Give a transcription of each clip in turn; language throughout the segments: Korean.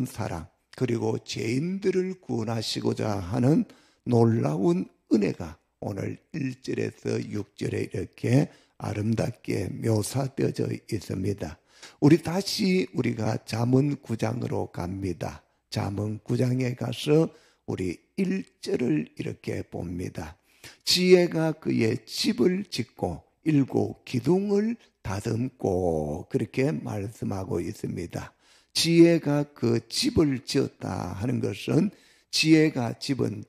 사랑, 그리고 죄인들을 구원하시고자 하는 놀라운 은혜가 오늘 1절에서 6절에 이렇게 아름답게 묘사되어져 있습니다. 우리가 잠언 9장으로 갑니다. 잠언 9장에 가서 우리 1절을 이렇게 봅니다. 지혜가 그의 집을 짓고 일곱 기둥을 다듬고, 그렇게 말씀하고 있습니다. 지혜가 그 집을 지었다 하는 것은, 지혜가 집은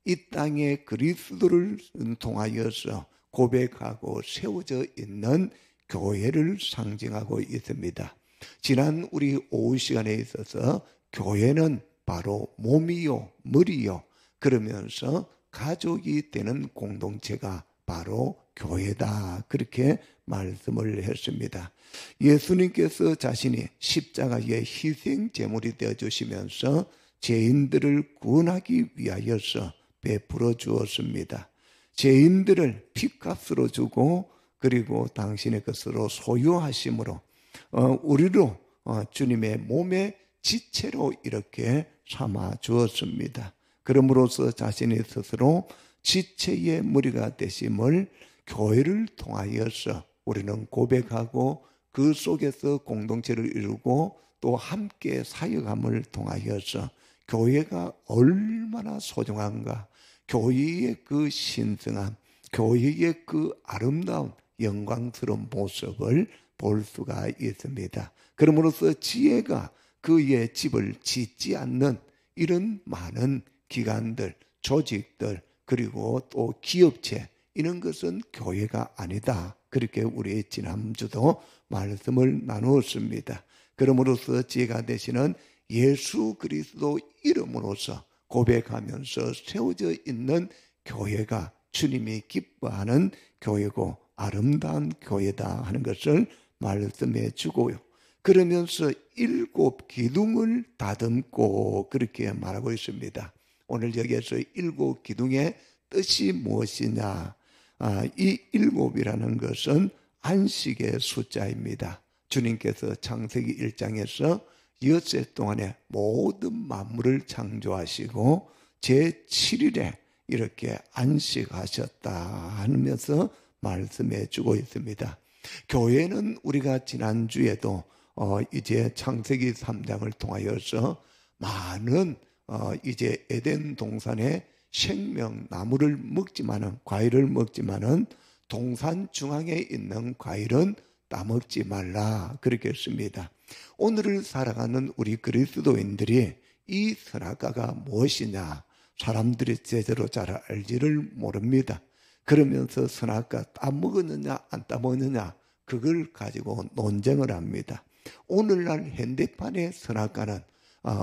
이 땅에 그리스도를 통하여서 고백하고 세워져 있는 교회를 상징하고 있습니다. 지난 우리 오후 시간에 있어서 교회는 바로 몸이요 머리요 그러면서 가족이 되는 공동체가 바로 교회다, 그렇게 말씀을 했습니다. 예수님께서 자신이 십자가의 희생 제물이 되어 주시면서 죄인들을 구원하기 위하여서 베풀어 주었습니다. 죄인들을 핏값으로 주고, 그리고 당신의 것으로 소유하심으로 우리로 주님의 몸의 지체로 이렇게 삼아 주었습니다. 그러므로서 자신이 스스로 지체의 머리가 되심을 교회를 통하여서 우리는 고백하고, 그 속에서 공동체를 이루고 또 함께 사역함을 통하여서 교회가 얼마나 소중한가, 교회의 그 신성함, 교회의 그 아름다운 영광스러운 모습을 볼 수가 있습니다. 그러므로서 지혜가 그의 집을 짓지 않는 이런 많은 기관들, 조직들, 그리고 또 기업체, 이런 것은 교회가 아니다, 그렇게 우리 지난주도 말씀을 나누었습니다. 그러므로서 지혜가 되시는 예수 그리스도 이름으로서 고백하면서 세워져 있는 교회가 주님이 기뻐하는 교회고 아름다운 교회다 하는 것을 말씀해 주고요. 그러면서 일곱 기둥을 다듬고, 그렇게 말하고 있습니다. 오늘 여기에서 일곱 기둥의 뜻이 무엇이냐? 이 일곱이라는 것은 안식의 숫자입니다. 주님께서 창세기 1장에서 엿새 동안에 모든 만물을 창조하시고 제7일에 이렇게 안식하셨다 하면서 말씀해 주고 있습니다. 교회는 우리가 지난주에도 이제 창세기 3장을 통하여서 많은 이제 에덴 동산의 생명나무를 먹지만은, 과일을 먹지만은 동산 중앙에 있는 과일은 따먹지 말라, 그렇게 했습니다. 오늘을 살아가는 우리 그리스도인들이 이 선악과가 무엇이냐, 사람들이 제대로 잘 알지를 모릅니다. 그러면서 선악과 따먹었느냐 안 따먹었느냐, 그걸 가지고 논쟁을 합니다. 오늘날 현대판의 선악과는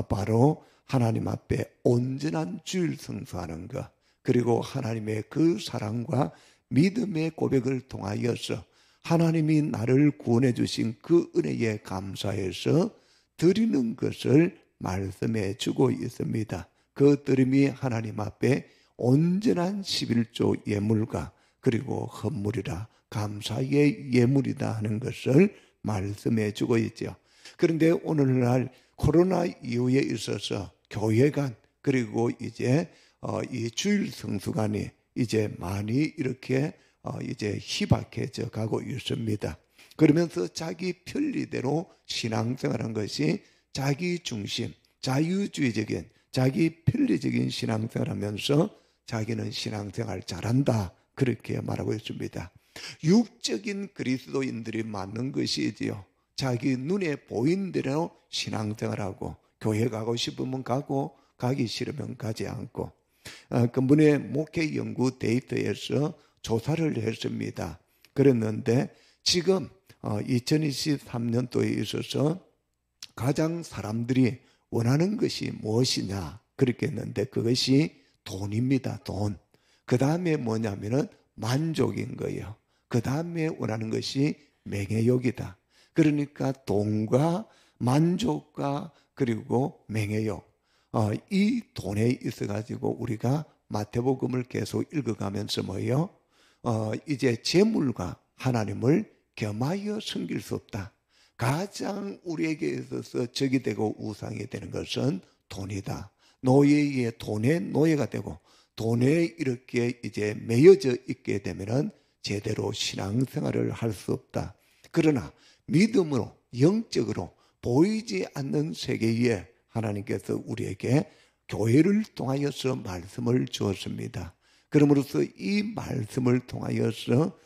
바로 하나님 앞에 온전한 주일 성수하는 것, 그리고 하나님의 그 사랑과 믿음의 고백을 통하여서 하나님이 나를 구원해 주신 그 은혜에 감사해서 드리는 것을 말씀해 주고 있습니다. 그 드림이 하나님 앞에 온전한 11조 예물과 그리고 헌물이라, 감사의 예물이다 하는 것을 말씀해 주고 있죠. 그런데 오늘날 코로나 이후에 있어서 교회관, 그리고 이제 이 주일 성수관이 이제 많이 이렇게 이제 희박해져 가고 있습니다. 그러면서 자기 편리대로 신앙생활한 것이 자기 중심, 자유주의적인, 자기 편리적인 신앙생활하면서 자기는 신앙생활 잘한다, 그렇게 말하고 있습니다. 육적인 그리스도인들이 맞는 것이지요. 자기 눈에 보인 대로 신앙생활하고, 교회 가고 싶으면 가고 가기 싫으면 가지 않고. 근본의 목회 연구 데이터에서 조사를 했습니다. 그랬는데 지금 2023년도에 있어서 가장 사람들이 원하는 것이 무엇이냐, 그렇게 했는데 그것이 돈입니다. 돈. 그 다음에 뭐냐면은 만족인 거예요. 그 다음에 원하는 것이 명예욕이다. 그러니까 돈과 만족과 그리고 명예욕, 이 돈에 있어가지고 우리가 마태복음을 계속 읽어가면서 뭐예요? 이제 재물과 하나님을 겸하여 섬길 수 없다. 가장 우리에게 있어서 적이 되고 우상이 되는 것은 돈이다. 노예의 돈의 노예가 되고 돈에 이렇게 이제 매여져 있게 되면은 제대로 신앙생활을 할 수 없다. 그러나 믿음으로 영적으로 보이지 않는 세계에 하나님께서 우리에게 교회를 통하여서 말씀을 주었습니다. 그러므로서 이 말씀을 통하여서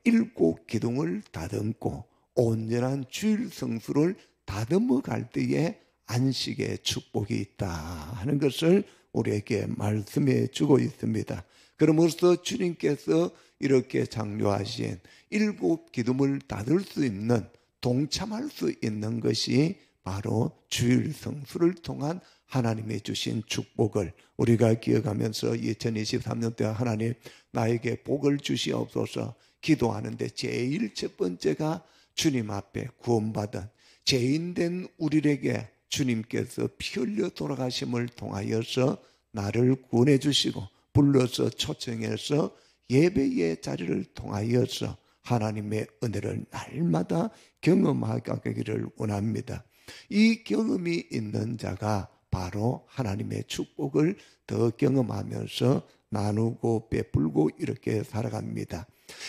일곱 기둥을 다듬고 온전한 주일 성수를 다듬어 갈 때에 안식의 축복이 있다 하는 것을 우리에게 말씀해 주고 있습니다. 그러므로서 주님께서 이렇게 창조하신 일곱 기둥을 닫을 수 있는, 동참할 수 있는 것이 바로 주일 성수를 통한 하나님이 주신 축복을 우리가 기억하면서 2023년도에 하나님 나에게 복을 주시옵소서 기도하는데 제일 첫 번째가 주님 앞에 구원받은 죄인된 우리에게 주님께서 피 흘려 돌아가심을 통하여서 나를 구원해 주시고 불러서 초청해서 예배의 자리를 통하여서 하나님의 은혜를 날마다 경험하기를 원합니다. 이 경험이 있는 자가 바로 하나님의 축복을 더 경험하면서 나누고 베풀고 이렇게 살아갑니다.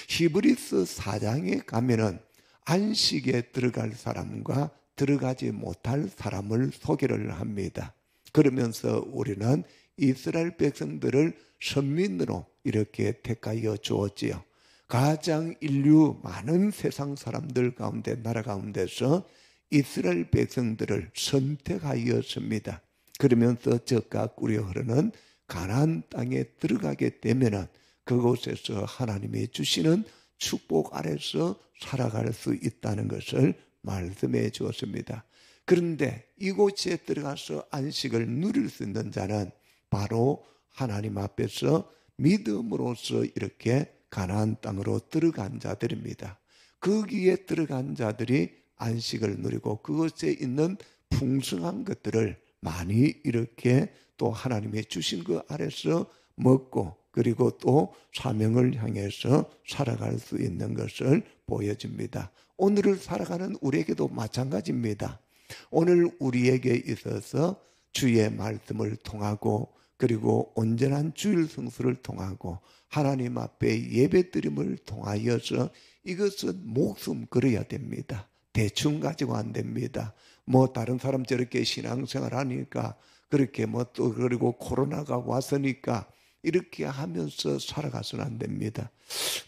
히브리서 4장에 가면은 안식에 들어갈 사람과 들어가지 못할 사람을 소개를 합니다. 그러면서 우리는 이스라엘 백성들을 선민으로 이렇게 택하여 주었지요. 가장 인류 많은 세상 사람들 가운데, 나라 가운데서 이스라엘 백성들을 선택하였습니다. 그러면서 젖과 꿀이 흐르는 가나안 땅에 들어가게 되면은 그곳에서 하나님이 주시는 축복 아래서 살아갈 수 있다는 것을 말씀해 주었습니다. 그런데 이곳에 들어가서 안식을 누릴 수 있는 자는 바로 하나님 앞에서 믿음으로써 이렇게 가나안 땅으로 들어간 자들입니다. 거기에 들어간 자들이 안식을 누리고 그것에 있는 풍성한 것들을 많이 이렇게 또 하나님이 주신 것 아래서 먹고 그리고 또 사명을 향해서 살아갈 수 있는 것을 보여줍니다. 오늘을 살아가는 우리에게도 마찬가지입니다. 오늘 우리에게 있어서 주의 말씀을 통하고 그리고 온전한 주일 성수를 통하고 하나님 앞에 예배드림을 통하여서 이것은 목숨 걸어야 됩니다. 대충 가지고 안 됩니다. 뭐 다른 사람 저렇게 신앙생활 하니까 그렇게 뭐 또 그리고 코로나가 왔으니까 이렇게 하면서 살아가서는 안 됩니다.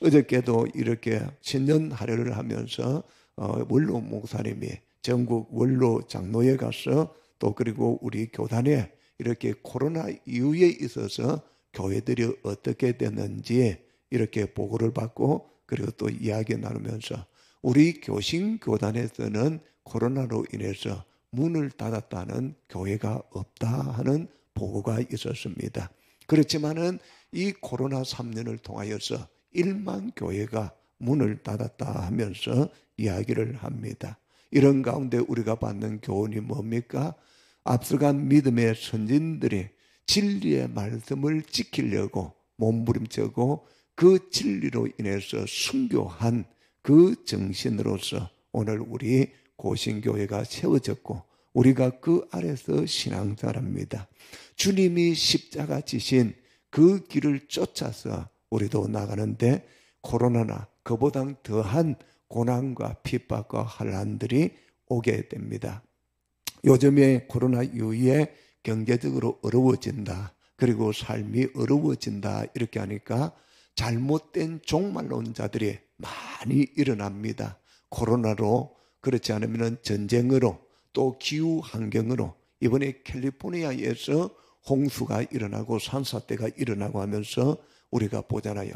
어저께도 이렇게 신년 할애를 하면서 원로 목사님이 전국 원로 장로에 가서 또 그리고 우리 교단에 이렇게 코로나 이후에 있어서 교회들이 어떻게 됐는지 이렇게 보고를 받고 그리고 또 이야기 나누면서 우리 교신 교단에서는 코로나로 인해서 문을 닫았다는 교회가 없다 하는 보고가 있었습니다. 그렇지만은 이 코로나 3년을 통하여서 1만 교회가 문을 닫았다 하면서 이야기를 합니다. 이런 가운데 우리가 받는 교훈이 뭡니까? 앞서간 믿음의 선진들이 진리의 말씀을 지키려고 몸부림치고 그 진리로 인해서 순교한 그 정신으로서 오늘 우리 고신교회가 세워졌고 우리가 그 아래서 신앙생활합니다. 주님이 십자가 지신 그 길을 쫓아서 우리도 나가는데 코로나나 그보다 더한 고난과 핍박과 환난들이 오게 됩니다. 요즘에 코로나 이후에 경제적으로 어려워진다. 그리고 삶이 어려워진다. 이렇게 하니까 잘못된 종말론자들이 많이 일어납니다. 코로나로 그렇지 않으면 전쟁으로 또 기후 환경으로 이번에 캘리포니아에서 홍수가 일어나고 산사태가 일어나고 하면서 우리가 보잖아요.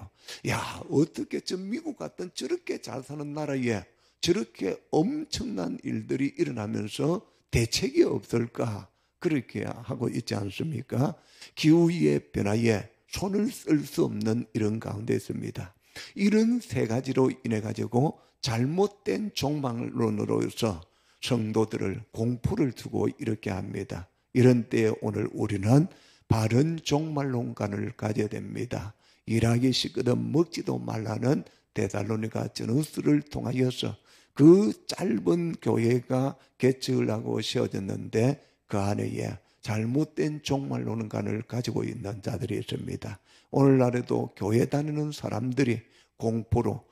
야, 어떻게 저 미국 같은 저렇게 잘 사는 나라에 저렇게 엄청난 일들이 일어나면서 대책이 없을까? 그렇게 하고 있지 않습니까? 기후의 변화에 손을 쓸 수 없는 이런 가운데 있습니다. 이런 세 가지로 인해 가지고 잘못된 종말론으로서 성도들을 공포를 두고 이렇게 합니다. 이런 때에 오늘 우리는 바른 종말론관을 가져야 됩니다. 일하기 싫거든 먹지도 말라는 데살로니가 전후서를 통하여서 그 짧은 교회가 개척을 하고 세워졌는데 그 안에 잘못된 종말론관을 가지고 있는 자들이 있습니다. 오늘날에도 교회 다니는 사람들이 공포로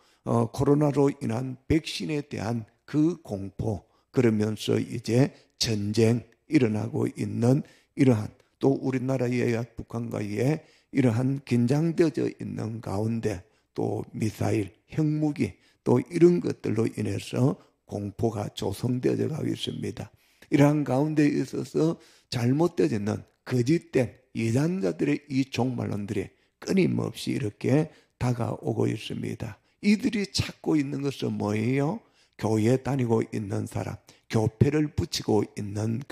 코로나로 인한 백신에 대한 그 공포, 그러면서 이제 전쟁 일어나고 있는 이러한, 또 우리나라의 북한과의 이러한 긴장되어져 있는 가운데 또 미사일, 핵무기 또 이런 것들로 인해서 공포가 조성되어져 가고 있습니다. 이러한 가운데 있어서 잘못되어지는 거짓된 이단자들의 이 종말론들이 끊임없이 이렇게 다가오고 있습니다. 이들이 찾고 있는 것은 뭐예요? 교회에 다니고 있는 사람, 교패를 붙이고 있는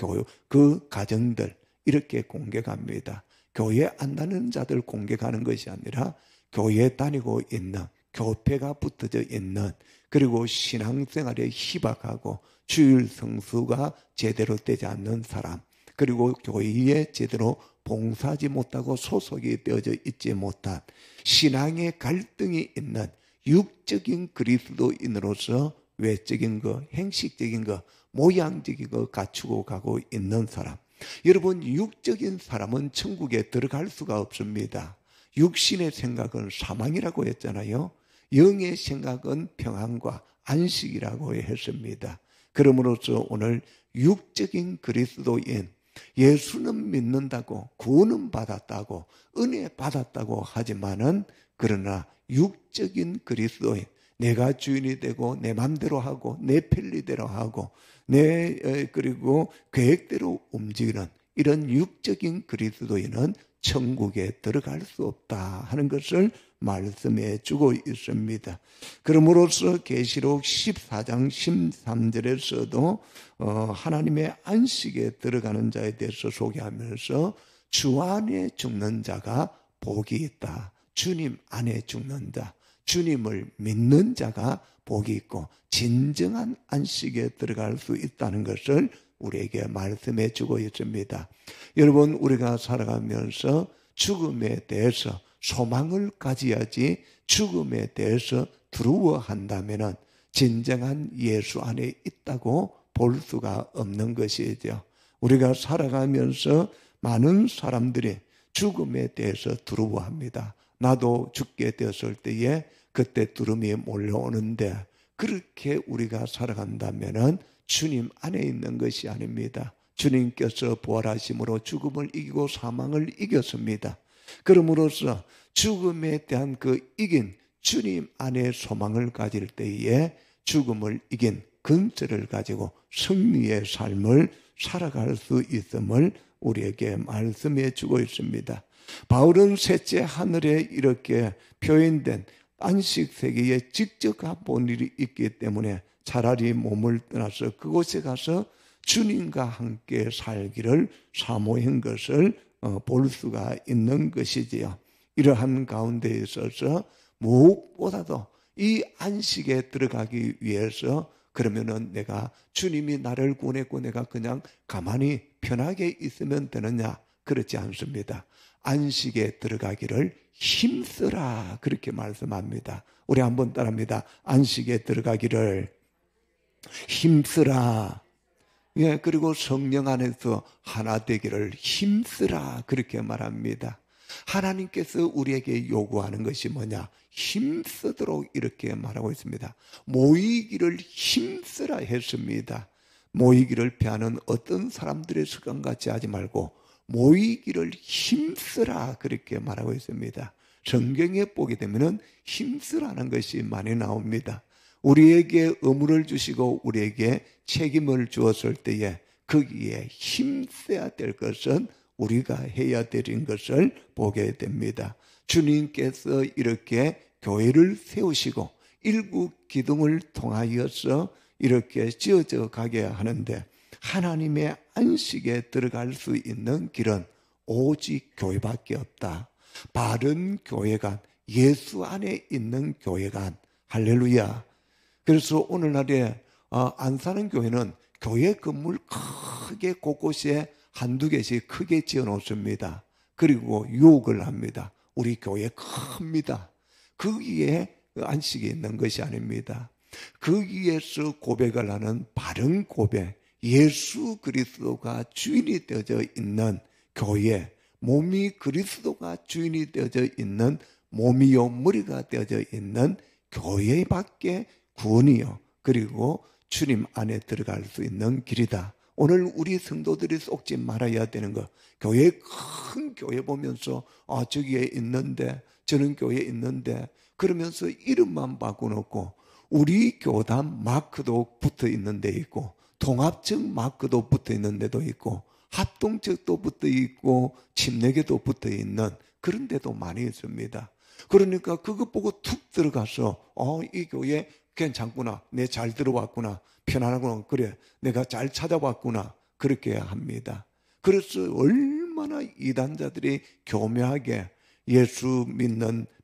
그 가정들, 이렇게 공격합니다. 교회 안 다니는 자들 공격하는 것이 아니라 교회에 다니고 있는, 교패가 붙어져 있는, 그리고 신앙생활에 희박하고 주일 성수가 제대로 되지 않는 사람, 그리고 교회에 제대로 봉사하지 못하고 소속이 되어져 있지 못한, 신앙의 갈등이 있는 육적인 그리스도인으로서 외적인 것, 행식적인 것, 모양적인 것 갖추고 가고 있는 사람. 여러분, 육적인 사람은 천국에 들어갈 수가 없습니다. 육신의 생각은 사망이라고 했잖아요. 영의 생각은 평안과 안식이라고 했습니다. 그러므로서 오늘 육적인 그리스도인, 예수는 믿는다고, 구원은 받았다고, 은혜 받았다고 하지만은, 그러나 육적인 그리스도인, 내가 주인이 되고 내 맘대로 하고 내 편리대로 하고 그리고 계획대로 움직이는 이런 육적인 그리스도인은 천국에 들어갈 수 없다 하는 것을 말씀해 주고 있습니다. 그러므로서 계시록 14장 13절에서도 하나님의 안식에 들어가는 자에 대해서 소개하면서 주 안에 죽는 자가 복이 있다. 주님 안에 죽는 자, 주님을 믿는 자가 복이 있고 진정한 안식에 들어갈 수 있다는 것을 우리에게 말씀해 주고 있습니다. 여러분, 우리가 살아가면서 죽음에 대해서 소망을 가져야지 죽음에 대해서 두려워한다면 진정한 예수 안에 있다고 볼 수가 없는 것이죠. 우리가 살아가면서 많은 사람들이 죽음에 대해서 두려워합니다. 나도 죽게 되었을 때에 그때 두려움이 몰려오는데, 그렇게 우리가 살아간다면 주님 안에 있는 것이 아닙니다. 주님께서 부활하심으로 죽음을 이기고 사망을 이겼습니다. 그러므로서 죽음에 대한 그 이긴 주님 안에 소망을 가질 때에 죽음을 이긴 근세를 가지고 승리의 삶을 살아갈 수 있음을 우리에게 말씀해 주고 있습니다. 바울은 셋째 하늘에 이렇게 표현된 안식 세계에 직접 가본 일이 있기 때문에 차라리 몸을 떠나서 그곳에 가서 주님과 함께 살기를 사모한 것을 볼 수가 있는 것이지요. 이러한 가운데 있어서 무엇보다도 이 안식에 들어가기 위해서, 그러면은 내가 주님이 나를 구원했고 내가 그냥 가만히 편하게 있으면 되느냐? 그렇지 않습니다. 안식에 들어가기를 힘쓰라, 그렇게 말씀합니다. 우리 한번 따라합니다. 안식에 들어가기를 힘쓰라. 예, 그리고 성령 안에서 하나 되기를 힘쓰라, 그렇게 말합니다. 하나님께서 우리에게 요구하는 것이 뭐냐? 힘쓰도록 이렇게 말하고 있습니다. 모이기를 힘쓰라 했습니다. 모이기를 피하는 어떤 사람들의 습관 같이 하지 말고 모이기를 힘쓰라, 그렇게 말하고 있습니다. 성경에 보게 되면 힘쓰라는 것이 많이 나옵니다. 우리에게 의무를 주시고 우리에게 책임을 주었을 때에 거기에 힘써야 될 것은 우리가 해야 되는 것을 보게 됩니다. 주님께서 이렇게 교회를 세우시고 일국 기둥을 통하여서 이렇게 지어져 가게 하는데, 하나님의 안식에 들어갈 수 있는 길은 오직 교회밖에 없다. 바른 교회관, 예수 안에 있는 교회관. 할렐루야. 그래서 오늘날에 안 사는 교회는 교회 건물 크게 곳곳에 한두 개씩 크게 지어 놓습니다. 그리고 유혹을 합니다. 우리 교회 큽니다. 거기에 안식이 있는 것이 아닙니다. 거기에서 고백을 하는 바른 고백, 예수 그리스도가 주인이 되어져 있는 교회, 몸이 그리스도가 주인이 되어져 있는 몸이요 머리가 되어져 있는 교회밖에 구원이요 그리고 주님 안에 들어갈 수 있는 길이다. 오늘 우리 성도들이 속지 말아야 되는 거, 교회 큰 교회 보면서 저기에 있는데 저는 교회에 있는데 그러면서 이름만 바꿔놓고 우리 교단 마크도 붙어 있는 데 있고 통합적 마크도 붙어 있는 데도 있고 합동적도 붙어 있고 침례교도 붙어 있는 그런 데도 많이 있습니다. 그러니까 그것 보고 툭 들어가서 이 교회 괜찮구나, 내 잘 들어왔구나, 편안하구나, 그래 내가 잘 찾아왔구나 그렇게 합니다. 그래서 얼마나 이단자들이 교묘하게 예수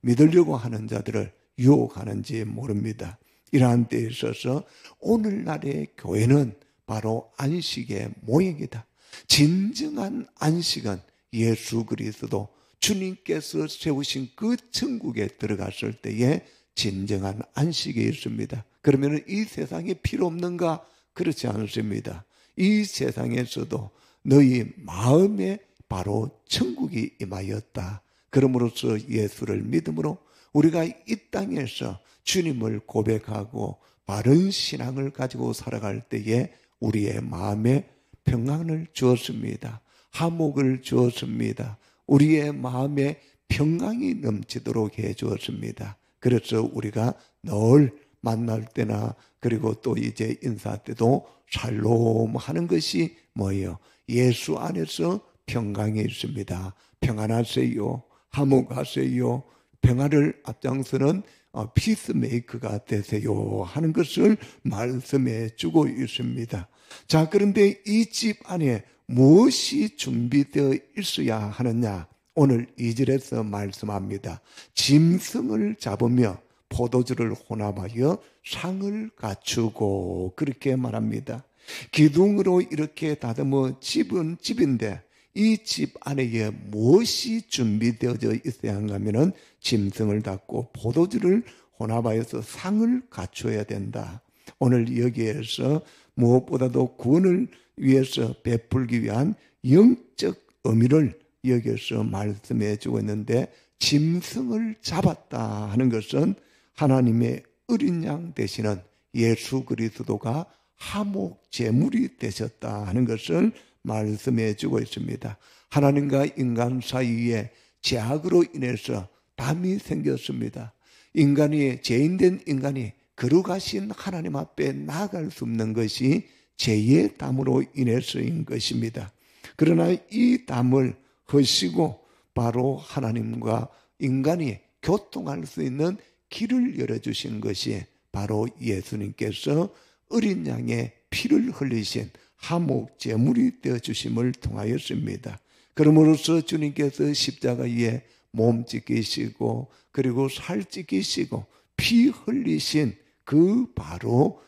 믿으려고 하는 자들을 유혹하는지 모릅니다. 이러한 때에 있어서 오늘날의 교회는 바로 안식의 모형이다. 진정한 안식은 예수 그리스도 주님께서 세우신 그 천국에 들어갔을 때에 진정한 안식이 있습니다. 그러면 이 세상에 필요 없는가? 그렇지 않습니다. 이 세상에서도 너희 마음에 바로 천국이 임하였다. 그러므로서 예수를 믿음으로 우리가 이 땅에서 주님을 고백하고 바른 신앙을 가지고 살아갈 때에 우리의 마음에 평안을 주었습니다. 화목을 주었습니다. 우리의 마음에 평강이 넘치도록 해 주었습니다. 그래서 우리가 늘 만날 때나 그리고 또 이제 인사 때도 샬롬 하는 것이 뭐예요? 예수 안에서 평강이 있습니다. 평안하세요. 화목하세요. 평안을 앞장서는 피스메이커가 되세요 하는 것을 말씀해 주고 있습니다. 자, 그런데 이 집 안에 무엇이 준비되어 있어야 하느냐? 오늘 2절에서 말씀합니다. 짐승을 잡으며 포도주를 혼합하여 상을 갖추고 그렇게 말합니다. 기둥으로 이렇게 다듬어 집은 집인데 이 집 안에 무엇이 준비되어져 있어야 하냐면 짐승을 잡고 포도주를 혼합하여서 상을 갖춰야 된다. 오늘 여기에서 무엇보다도 구원을 위해서 베풀기 위한 영적 의미를 여기서 말씀해 주고 있는데 짐승을 잡았다 하는 것은 하나님의 어린 양 되시는 예수 그리스도가 화목 제물이 되셨다 하는 것을 말씀해 주고 있습니다. 하나님과 인간 사이에 죄악으로 인해서 담이 생겼습니다. 인간이 죄인된 인간이 거룩하신 하나님 앞에 나아갈 수 없는 것이 죄의 담으로 인해서인 것입니다. 그러나 이 담을 허시고 바로 하나님과 인간이 교통할 수 있는 길을 열어주신 것이 바로 예수님께서 어린 양의 피를 흘리신 화목 제물이 되어주심을 통하였습니다. 그러므로서 주님께서 십자가에 몸 찢기시고 그리고 살 찢기시고 피 흘리신 그 바로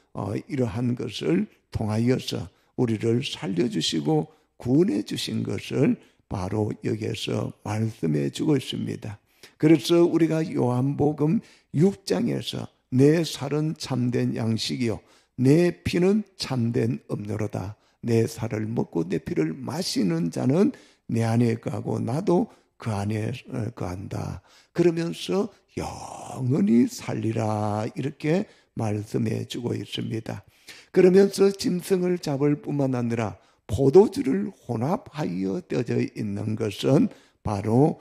이러한 것을 통하여서 우리를 살려주시고 구원해 주신 것을 바로 여기에서 말씀해 주고 있습니다. 그래서 우리가 요한복음 6장에서 내 살은 참된 양식이요 내 피는 참된 음료로다. 내 살을 먹고 내 피를 마시는 자는 내 안에 거하고 나도 그 안에 거한다. 그러면서 영원히 살리라 이렇게 말씀해 주고 있습니다. 그러면서 짐승을 잡을 뿐만 아니라 포도주를 혼합하여 떼어져 있는 것은 바로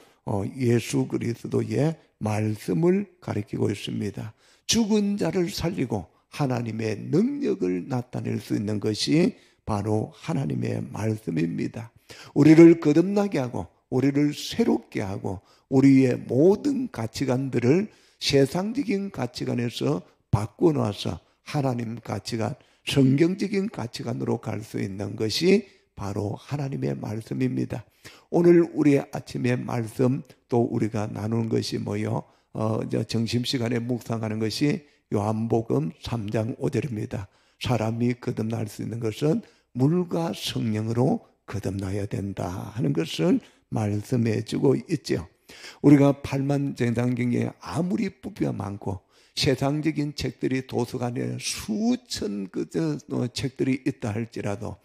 예수 그리스도의 말씀을 가리키고 있습니다. 죽은 자를 살리고 하나님의 능력을 나타낼 수 있는 것이 바로 하나님의 말씀입니다. 우리를 거듭나게 하고 우리를 새롭게 하고 우리의 모든 가치관들을 세상적인 가치관에서 바꿔놔서 하나님 가치관, 성경적인 가치관으로 갈 수 있는 것이 바로 하나님의 말씀입니다. 오늘 우리 아침의 말씀 또 우리가 나누는 것이 뭐요? 점심시간에 묵상하는 것이 요한복음 3장 5절입니다. 사람이 거듭날 수 있는 것은 물과 성령으로 거듭나야 된다 하는 것을 말씀해 주고 있죠. 우리가 8만 정당경에 아무리 부비가 많고 세상적인 책들이 도서관에 수천 책들이 있다 할지라도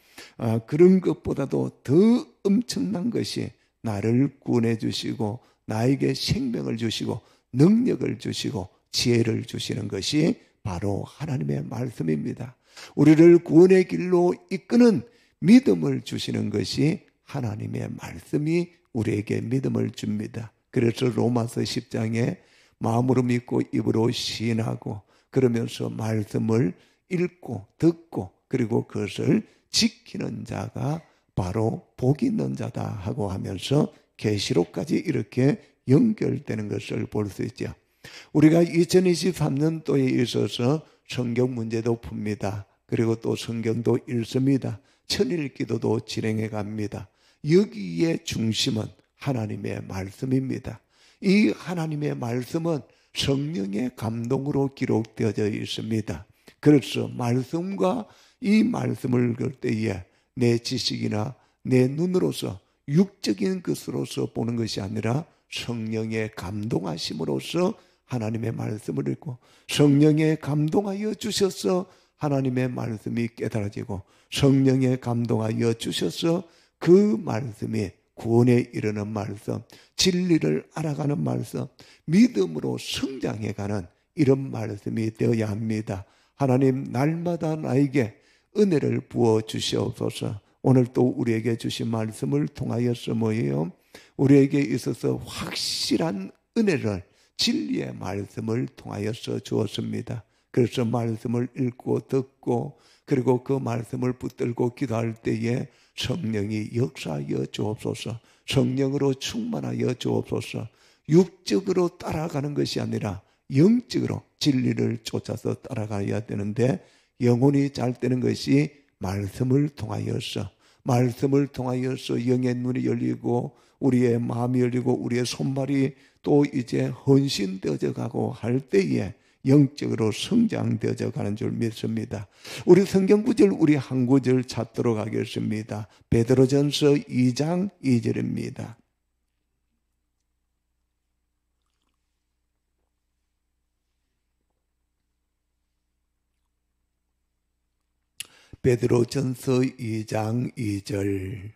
그런 것보다도 더 엄청난 것이 나를 구원해 주시고 나에게 생명을 주시고 능력을 주시고 지혜를 주시는 것이 바로 하나님의 말씀입니다. 우리를 구원의 길로 이끄는 믿음을 주시는 것이 하나님의 말씀이 우리에게 믿음을 줍니다. 그래서 로마서 10장에 마음으로 믿고 입으로 시인하고 그러면서 말씀을 읽고 듣고 그리고 그것을 지키는 자가 바로 복이 있는 자다 하고 하면서 계시록까지 이렇게 연결되는 것을 볼 수 있죠. 우리가 2023년도에 있어서 성경 문제도 풉니다. 그리고 또 성경도 읽습니다. 천일 기도도 진행해 갑니다. 여기에 중심은 하나님의 말씀입니다. 이 하나님의 말씀은 성령의 감동으로 기록되어져 있습니다. 그래서 말씀과 이 말씀을 볼 때에 내 지식이나 내 눈으로서 육적인 것으로서 보는 것이 아니라 성령의 감동하심으로써 하나님의 말씀을 읽고 성령의 감동하여 주셔서 하나님의 말씀이 깨달아지고 성령의 감동하여 주셔서 그 말씀이 구원에 이르는 말씀, 진리를 알아가는 말씀, 믿음으로 성장해가는 이런 말씀이 되어야 합니다. 하나님 날마다 나에게 은혜를 부어 주시옵소서. 오늘 또 우리에게 주신 말씀을 통하여서 뭐예요? 우리에게 있어서 확실한 은혜를 진리의 말씀을 통하여서 주었습니다. 그래서 말씀을 읽고 듣고 그리고 그 말씀을 붙들고 기도할 때에 성령이 역사하여 주옵소서. 성령으로 충만하여 주옵소서. 육적으로 따라가는 것이 아니라 영적으로 진리를 쫓아서 따라가야 되는데 영혼이 잘 되는 것이 말씀을 통하여서 영의 눈이 열리고 우리의 마음이 열리고 우리의 손발이 또 이제 헌신되어져 가고 할 때에 영적으로 성장되어져 가는 줄 믿습니다. 우리 성경 구절 우리 한 구절 찾도록 하겠습니다. 베드로전서 2장 2절입니다. 베드로전서 2장 2절.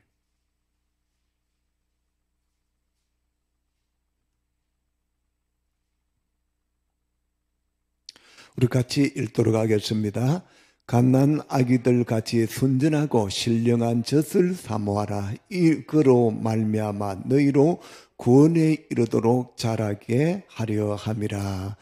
우리 같이 읽도록 하겠습니다. 갓난 아기들 같이 순전하고 신령한 젖을 사모하라. 그로 말미암아 너희로 구원에 이르도록 자라게 하려 함이라.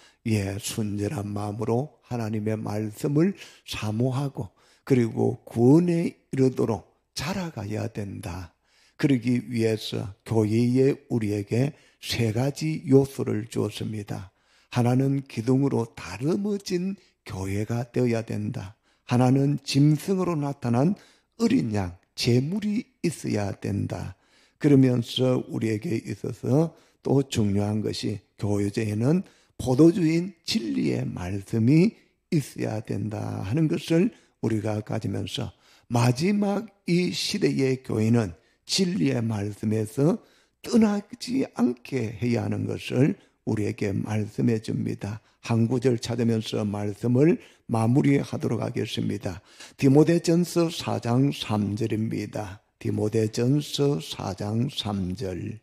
순전한 마음으로 하나님의 말씀을 사모하고 그리고 구원에 이르도록 자라가야 된다. 그러기 위해서 교회에 우리에게 세 가지 요소를 주었습니다. 하나는 기둥으로 다름어진 교회가 되어야 된다. 하나는 짐승으로 나타난 어린 양, 제물이 있어야 된다. 그러면서 우리에게 있어서 또 중요한 것이 교회제에는 포도주인 진리의 말씀이 있어야 된다 하는 것을 우리가 가지면서 마지막 이 시대의 교회는 진리의 말씀에서 떠나지 않게 해야 하는 것을 우리에게 말씀해 줍니다. 한 구절 찾으면서 말씀을 마무리하도록 하겠습니다. 디모데전서 4장 3절입니다. 디모데전서 4장 3절.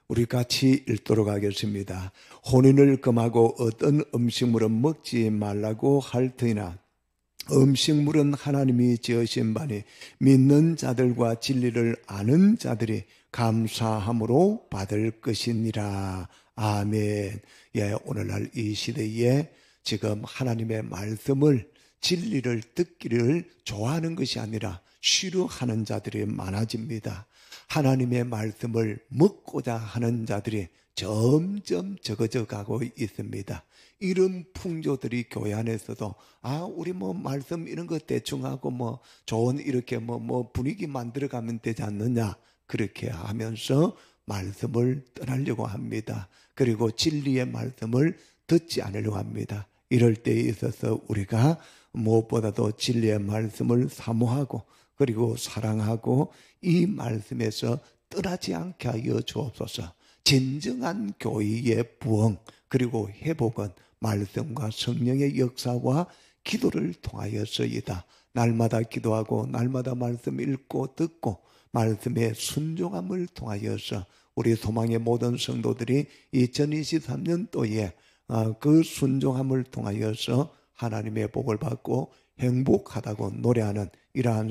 우리 같이 읽도록 하겠습니다. 혼인을 금하고 어떤 음식물은 먹지 말라고 할 터이나 음식물은 하나님이 지으신 바니 믿는 자들과 진리를 아는 자들이 감사함으로 받을 것이니라. 아멘. 오늘날 이 시대에 지금 하나님의 말씀을 진리를 듣기를 좋아하는 것이 아니라 싫어하는 자들이 많아집니다. 하나님의 말씀을 먹고자 하는 자들이 점점 적어져 가고 있습니다. 이런 풍조들이 교회 안에서도 우리 말씀 이런 거 대충 하고 좋은 이렇게 분위기 만들어 가면 되지 않느냐 그렇게 하면서 말씀을 떠나려고 합니다. 그리고 진리의 말씀을 듣지 않으려고 합니다. 이럴 때에 있어서 우리가 무엇보다도 진리의 말씀을 사모하고 그리고 사랑하고 이 말씀에서 떠나지 않게 하여 주옵소서. 진정한 교회의 부흥 그리고 회복은 말씀과 성령의 역사와 기도를 통하여서이다. 날마다 기도하고 날마다 말씀 읽고 듣고 말씀의 순종함을 통하여서 우리 소망의 모든 성도들이 2023년도에 그 순종함을 통하여서 하나님의 복을 받고 행복하다고 노래하는 이러한